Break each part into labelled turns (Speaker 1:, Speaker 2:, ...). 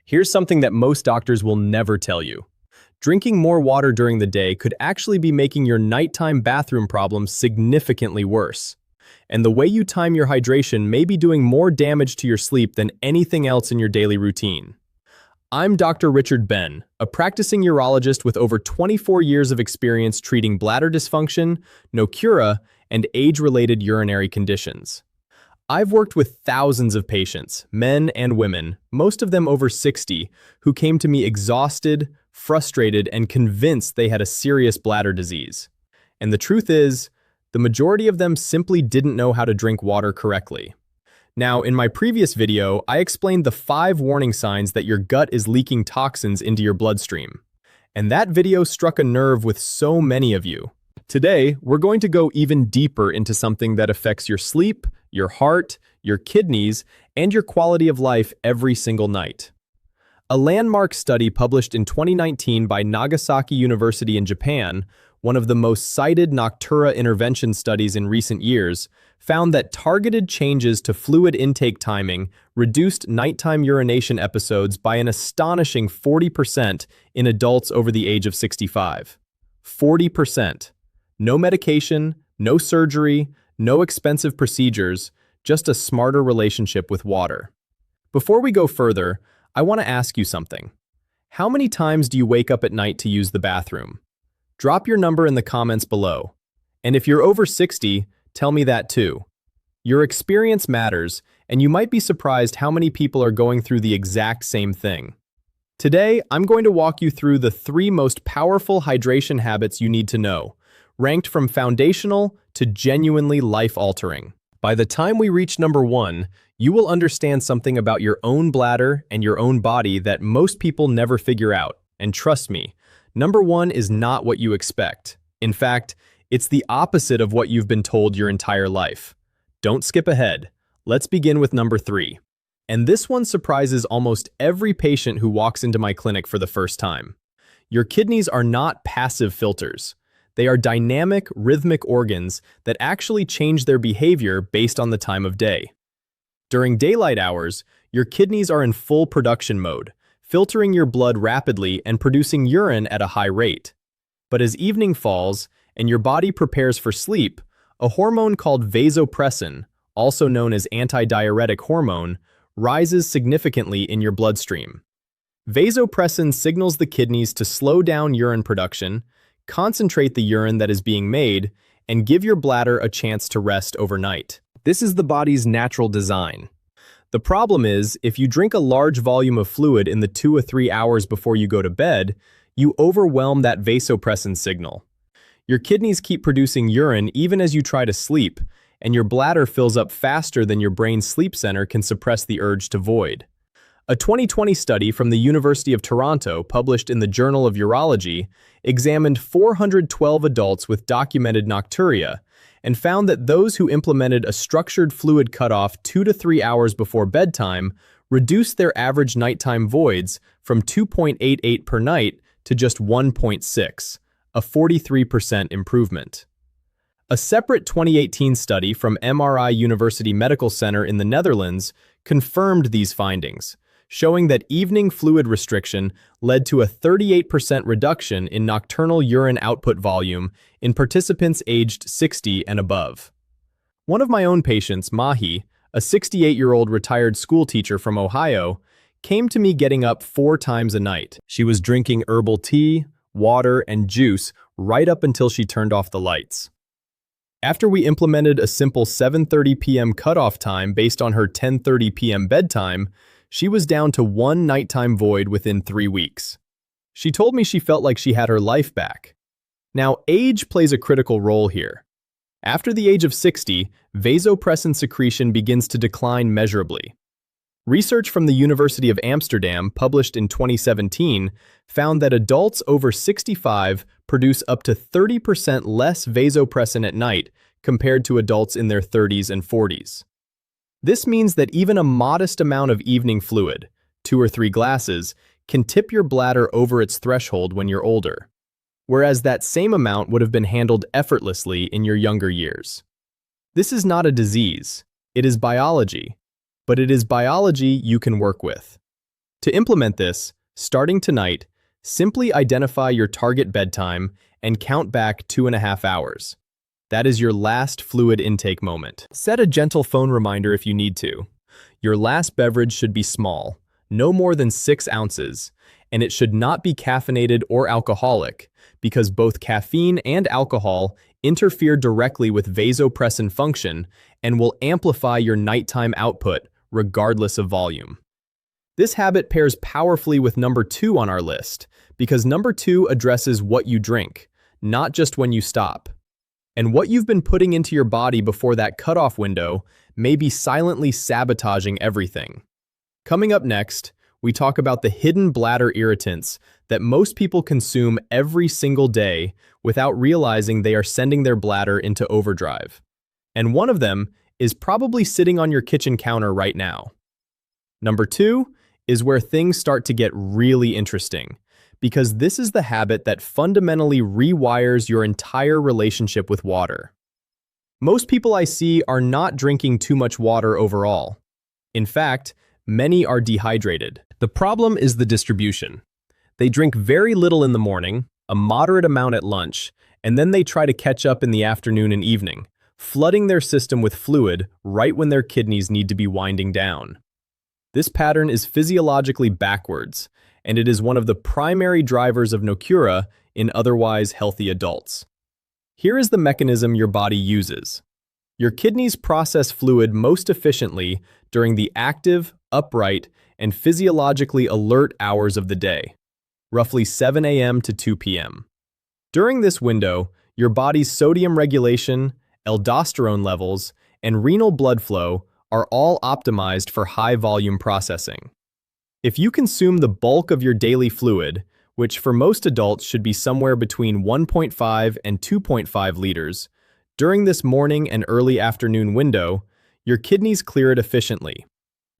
Speaker 1: Here's something that most doctors will never tell you. Drinking more water during the day could actually be making your nighttime bathroom problems significantly worse. And the way you time your hydration may be doing more damage to your sleep than anything else in your daily routine. I'm Dr. Richard Ben, a practicing urologist with over 24 years of experience treating bladder dysfunction, nocturia, and age-related urinary conditions. I've worked with thousands of patients, men and women, most of them over 60, who came to me exhausted, frustrated, and convinced they had a serious bladder disease. And the truth is, the majority of them simply didn't know how to drink water correctly. Now, in my previous video, I explained the 5 warning signs that your gut is leaking toxins into your bloodstream. And that video struck a nerve with so many of you. Today, we're going to go even deeper into something that affects your sleep, your heart, your kidneys, and your quality of life every single night. A landmark study published in 2019 by Nagasaki University in Japan, one of the most cited nocturia intervention studies in recent years, found that targeted changes to fluid intake timing reduced nighttime urination episodes by an astonishing 40% in adults over the age of 65. 40%. No medication, no surgery, no expensive procedures, just a smarter relationship with water. Before we go further, I want to ask you something. How many times do you wake up at night to use the bathroom? Drop your number in the comments below. And if you're over 60, tell me that too. Your experience matters, and you might be surprised how many people are going through the exact same thing. Today, I'm going to walk you through the 3 most powerful hydration habits you need to know, ranked from foundational to genuinely life-altering. By the time we reach number 1, you will understand something about your own bladder and your own body that most people never figure out. And trust me, number 1 is not what you expect. In fact, it's the opposite of what you've been told your entire life. Don't skip ahead. Let's begin with number 3. And this one surprises almost every patient who walks into my clinic for the first time. Your kidneys are not passive filters. They are dynamic, rhythmic organs that actually change their behavior based on the time of day. During daylight hours, your kidneys are in full production mode, filtering your blood rapidly and producing urine at a high rate. But as evening falls and your body prepares for sleep, a hormone called vasopressin, also known as antidiuretic hormone, rises significantly in your bloodstream. Vasopressin signals the kidneys to slow down urine production, concentrate the urine that is being made, and give your bladder a chance to rest overnight. This is the body's natural design. The problem is, if you drink a large volume of fluid in the 2 or 3 hours before you go to bed, you overwhelm that vasopressin signal. Your kidneys keep producing urine even as you try to sleep, and your bladder fills up faster than your brain's sleep center can suppress the urge to void. A 2020 study from the University of Toronto, published in the Journal of Urology, examined 412 adults with documented nocturia and found that those who implemented a structured fluid cutoff 2 to 3 hours before bedtime reduced their average nighttime voids from 2.88 per night to just 1.6, a 43% improvement. A separate 2018 study from MRI University Medical Center in the Netherlands confirmed these findings, showing that evening fluid restriction led to a 38% reduction in nocturnal urine output volume in participants aged 60 and above. One of my own patients, Mahi, a 68-year-old retired school teacher from Ohio, came to me getting up 4 times a night. She was drinking herbal tea, water, and juice right up until she turned off the lights. After we implemented a simple 7:30 p.m. cutoff time based on her 10:30 p.m. bedtime, she was down to 1 nighttime void within 3 weeks. She told me she felt like she had her life back. Now, age plays a critical role here. After the age of 60, vasopressin secretion begins to decline measurably. Research from the University of Amsterdam, published in 2017, found that adults over 65 produce up to 30% less vasopressin at night compared to adults in their 30s and 40s. This means that even a modest amount of evening fluid, 2 or 3 glasses, can tip your bladder over its threshold when you're older, whereas that same amount would have been handled effortlessly in your younger years. This is not a disease, it is biology, but it is biology you can work with. To implement this, starting tonight, simply identify your target bedtime and count back 2.5 hours. That is your last fluid intake moment. Set a gentle phone reminder if you need to. Your last beverage should be small, no more than 6 ounces, and it should not be caffeinated or alcoholic, because both caffeine and alcohol interfere directly with vasopressin function and will amplify your nighttime output regardless of volume. This habit pairs powerfully with number 2 on our list, because number 2 addresses what you drink, not just when you stop. And what you've been putting into your body before that cutoff window may be silently sabotaging everything. Coming up next, we talk about the hidden bladder irritants that most people consume every single day without realizing they are sending their bladder into overdrive. And one of them is probably sitting on your kitchen counter right now. Number 2 is where things start to get really interesting, because this is the habit that fundamentally rewires your entire relationship with water. Most people I see are not drinking too much water overall. In fact, many are dehydrated. The problem is the distribution. They drink very little in the morning, a moderate amount at lunch, and then they try to catch up in the afternoon and evening, flooding their system with fluid right when their kidneys need to be winding down. This pattern is physiologically backwards, and it is one of the primary drivers of nocturia in otherwise healthy adults. Here is the mechanism your body uses. Your kidneys process fluid most efficiently during the active, upright, and physiologically alert hours of the day, roughly 7 a.m. to 2 p.m. During this window, your body's sodium regulation, aldosterone levels, and renal blood flow are all optimized for high-volume processing. If you consume the bulk of your daily fluid, which for most adults should be somewhere between 1.5 and 2.5 liters, during this morning and early afternoon window, your kidneys clear it efficiently.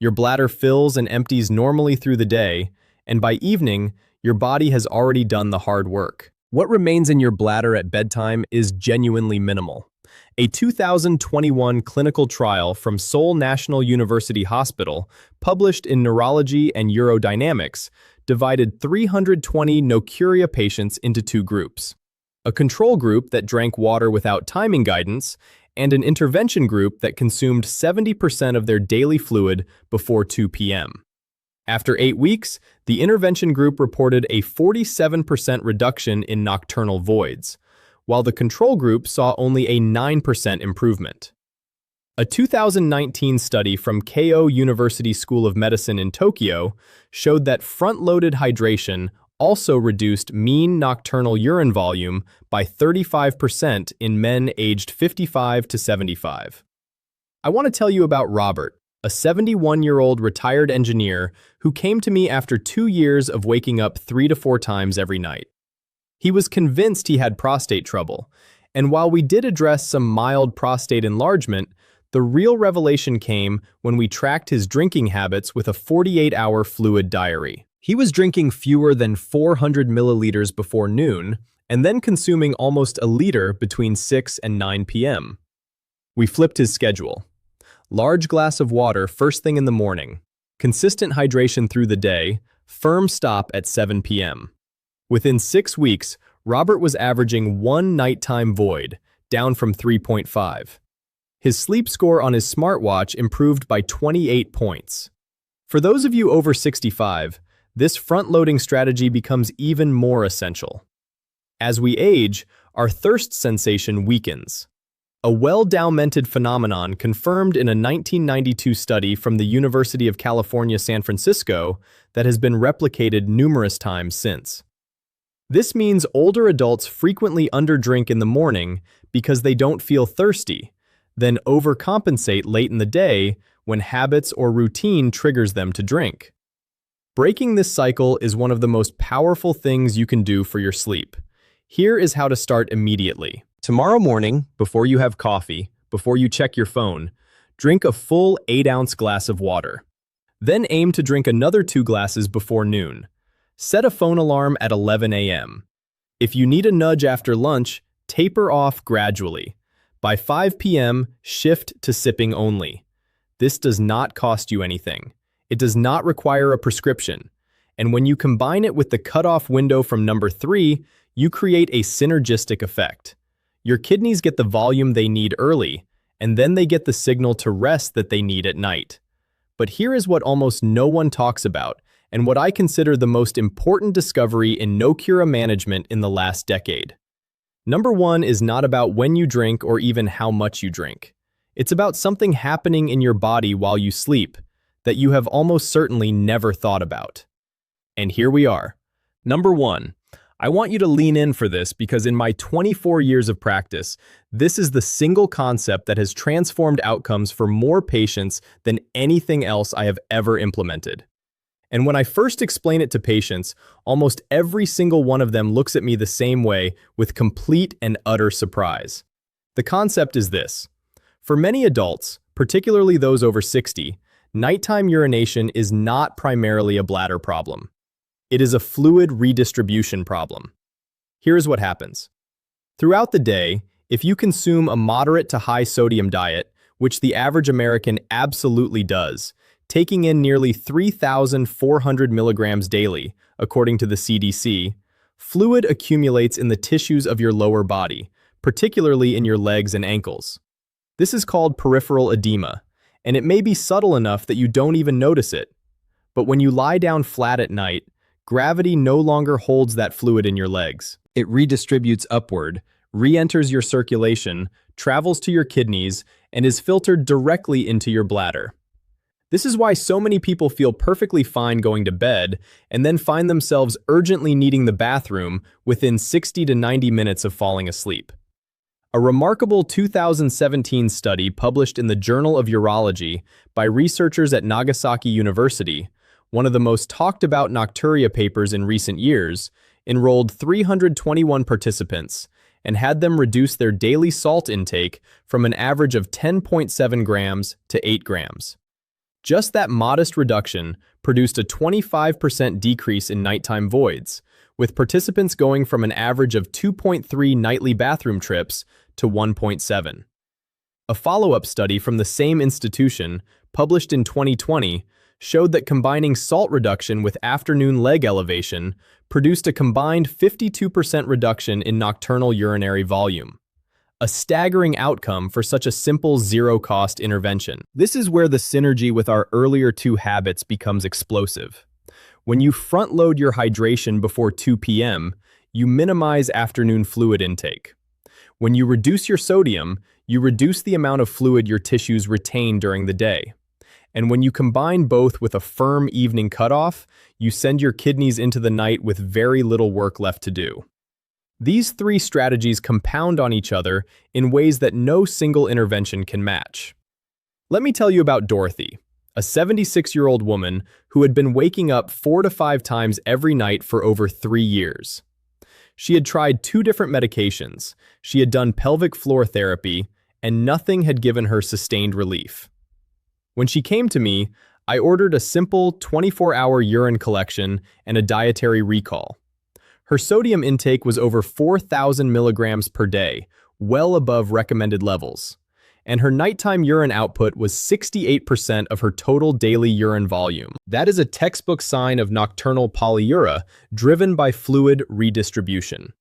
Speaker 1: Your bladder fills and empties normally through the day, and by evening, your body has already done the hard work. What remains in your bladder at bedtime is genuinely minimal. A 2021 clinical trial from Seoul National University Hospital, published in Neurology and Urodynamics, divided 320 nocturia patients into 2 groups. A control group that drank water without timing guidance, and an intervention group that consumed 70% of their daily fluid before 2 p.m. After 8 weeks, the intervention group reported a 47% reduction in nocturnal voids, while the control group saw only a 9% improvement. A 2019 study from Keio University School of Medicine in Tokyo showed that front-loaded hydration also reduced mean nocturnal urine volume by 35% in men aged 55 to 75. I want to tell you about Robert, a 71-year-old retired engineer who came to me after 2 years of waking up 3 to 4 times every night. He was convinced he had prostate trouble, and while we did address some mild prostate enlargement, the real revelation came when we tracked his drinking habits with a 48-hour fluid diary. He was drinking fewer than 400 milliliters before noon, and then consuming almost a liter between 6 and 9 p.m. We flipped his schedule. Large glass of water first thing in the morning, consistent hydration through the day, firm stop at 7 p.m. Within 6 weeks, Robert was averaging 1 nighttime void, down from 3.5. His sleep score on his smartwatch improved by 28 points. For those of you over 65, this front-loading strategy becomes even more essential. As we age, our thirst sensation weakens. A well-documented phenomenon confirmed in a 1992 study from the University of California, San Francisco that has been replicated numerous times since. This means older adults frequently underdrink in the morning because they don't feel thirsty, then overcompensate late in the day when habits or routine triggers them to drink. Breaking this cycle is one of the most powerful things you can do for your sleep. Here is how to start immediately. Tomorrow morning, before you have coffee, before you check your phone, drink a full 8-ounce glass of water. Then aim to drink another 2 glasses before noon. Set a phone alarm at 11 a.m. If you need a nudge after lunch, taper off gradually. By 5 p.m., shift to sipping only. This does not cost you anything. It does not require a prescription. And when you combine it with the cutoff window from number 3, you create a synergistic effect. Your kidneys get the volume they need early, and then they get the signal to rest that they need at night. But here is what almost no one talks about, and what I consider the most important discovery in nocturia management in the last decade. Number 1 is not about when you drink or even how much you drink. It's about something happening in your body while you sleep that you have almost certainly never thought about. And here we are. Number 1. I want you to lean in for this because in my 24 years of practice, this is the single concept that has transformed outcomes for more patients than anything else I have ever implemented. And when I first explain it to patients, almost every single one of them looks at me the same way with complete and utter surprise. The concept is this. For many adults, particularly those over 60, nighttime urination is not primarily a bladder problem. It is a fluid redistribution problem. Here's what happens. Throughout the day, if you consume a moderate to high sodium diet, which the average American absolutely does, taking in nearly 3,400 milligrams daily, according to the CDC, fluid accumulates in the tissues of your lower body, particularly in your legs and ankles. This is called peripheral edema, and it may be subtle enough that you don't even notice it. But when you lie down flat at night, gravity no longer holds that fluid in your legs. It redistributes upward, re-enters your circulation, travels to your kidneys, and is filtered directly into your bladder. This is why so many people feel perfectly fine going to bed and then find themselves urgently needing the bathroom within 60 to 90 minutes of falling asleep. A remarkable 2017 study published in the Journal of Urology by researchers at Nagasaki University, one of the most talked about nocturia papers in recent years, enrolled 321 participants and had them reduce their daily salt intake from an average of 10.7 grams to 8 grams. Just that modest reduction produced a 25% decrease in nighttime voids, with participants going from an average of 2.3 nightly bathroom trips to 1.7. A follow-up study from the same institution, published in 2020, showed that combining salt reduction with afternoon leg elevation produced a combined 52% reduction in nocturnal urinary volume. A staggering outcome for such a simple zero-cost intervention. This is where the synergy with our earlier two habits becomes explosive. When you front-load your hydration before 2 p.m., you minimize afternoon fluid intake. When you reduce your sodium, you reduce the amount of fluid your tissues retain during the day. And when you combine both with a firm evening cutoff, you send your kidneys into the night with very little work left to do. These three strategies compound on each other in ways that no single intervention can match. Let me tell you about Dorothy, a 76-year-old woman who had been waking up 4 to 5 times every night for over 3 years. She had tried 2 different medications, she had done pelvic floor therapy, and nothing had given her sustained relief. When she came to me, I ordered a simple 24-hour urine collection and a dietary recall. Her sodium intake was over 4,000 milligrams per day, well above recommended levels. And her nighttime urine output was 68% of her total daily urine volume. That is a textbook sign of nocturnal polyuria driven by fluid redistribution.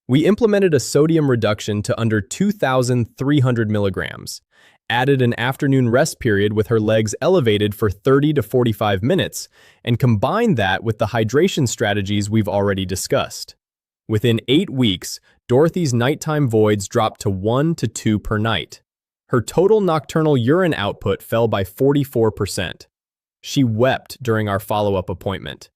Speaker 1: We implemented a sodium reduction to under 2,300 milligrams, added an afternoon rest period with her legs elevated for 30 to 45 minutes, and combined that with the hydration strategies we've already discussed. Within 8 weeks, Dorothy's nighttime voids dropped to 1 to 2 per night. Her total nocturnal urine output fell by 44%. She wept during our follow-up appointment.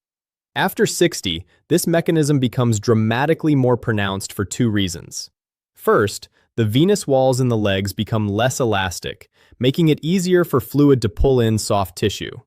Speaker 1: After 60, this mechanism becomes dramatically more pronounced for 2 reasons. First, the venous walls in the legs become less elastic, making it easier for fluid to pull in soft tissue.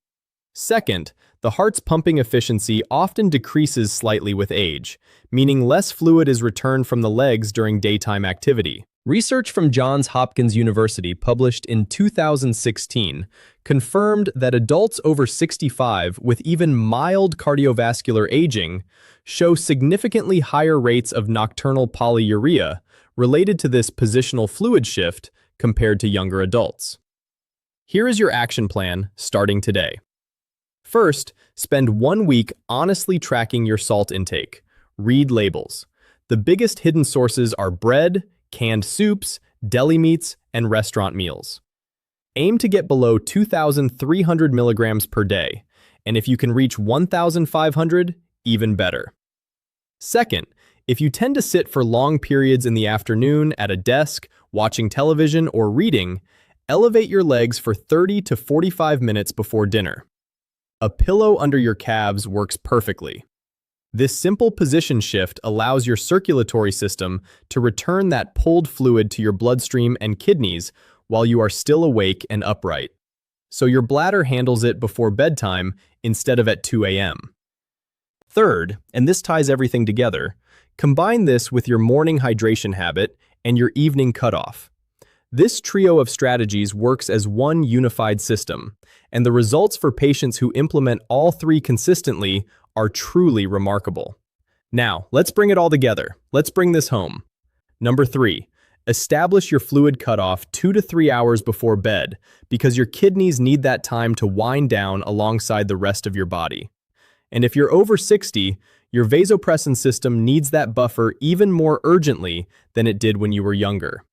Speaker 1: Second, the heart's pumping efficiency often decreases slightly with age, meaning less fluid is returned from the legs during daytime activity. Research from Johns Hopkins University published in 2016 confirmed that adults over 65 with even mild cardiovascular aging show significantly higher rates of nocturnal polyuria related to this positional fluid shift compared to younger adults. Here is your action plan starting today. First, Spend 1 week honestly tracking your salt intake. Read labels. The biggest hidden sources are bread, canned soups, deli meats, and restaurant meals. Aim to get below 2,300 milligrams per day, and if you can reach 1,500, even better. Second, if you tend to sit for long periods in the afternoon at a desk, watching television or reading, elevate your legs for 30 to 45 minutes before dinner. A pillow under your calves works perfectly. This simple position shift allows your circulatory system to return that pulled fluid to your bloodstream and kidneys while you are still awake and upright. So your bladder handles it before bedtime instead of at 2 a.m. Third, and this ties everything together, combine this with your morning hydration habit and your evening cutoff. This trio of strategies works as one unified system, and the results for patients who implement all three consistently are truly remarkable. Now, let's bring it all together. Let's bring this home. Number 3, establish your fluid cutoff 2 to 3 hours before bed because your kidneys need that time to wind down alongside the rest of your body. And if you're over 60, your vasopressin system needs that buffer even more urgently than it did when you were younger.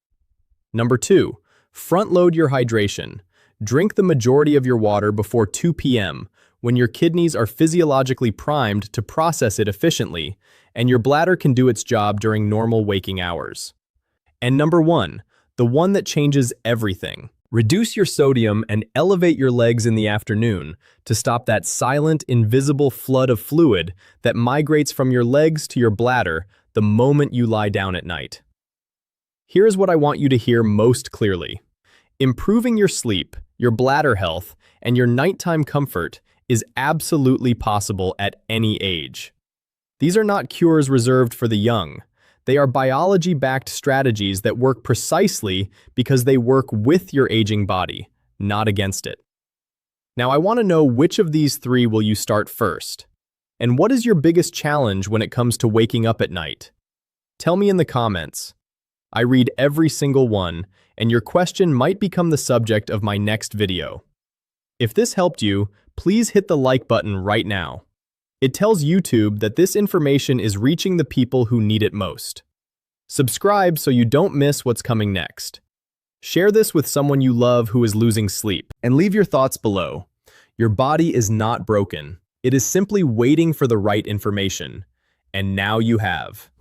Speaker 1: Number 2, front-load your hydration. Drink the majority of your water before 2 p.m. when your kidneys are physiologically primed to process it efficiently, and your bladder can do its job during normal waking hours. And number 1, the one that changes everything. Reduce your sodium and elevate your legs in the afternoon to stop that silent, invisible flood of fluid that migrates from your legs to your bladder the moment you lie down at night. Here's what I want you to hear most clearly. Improving your sleep, your bladder health, and your nighttime comfort is absolutely possible at any age. These are not cures reserved for the young. They are biology-backed strategies that work precisely because they work with your aging body, not against it. Now, I want to know which of these three will you start first? And what is your biggest challenge when it comes to waking up at night? Tell me in the comments. I read every single one, and your question might become the subject of my next video. If this helped you, please hit the like button right now. It tells YouTube that this information is reaching the people who need it most. Subscribe so you don't miss what's coming next. Share this with someone you love who is losing sleep, and leave your thoughts below. Your body is not broken. It is simply waiting for the right information. And now you have.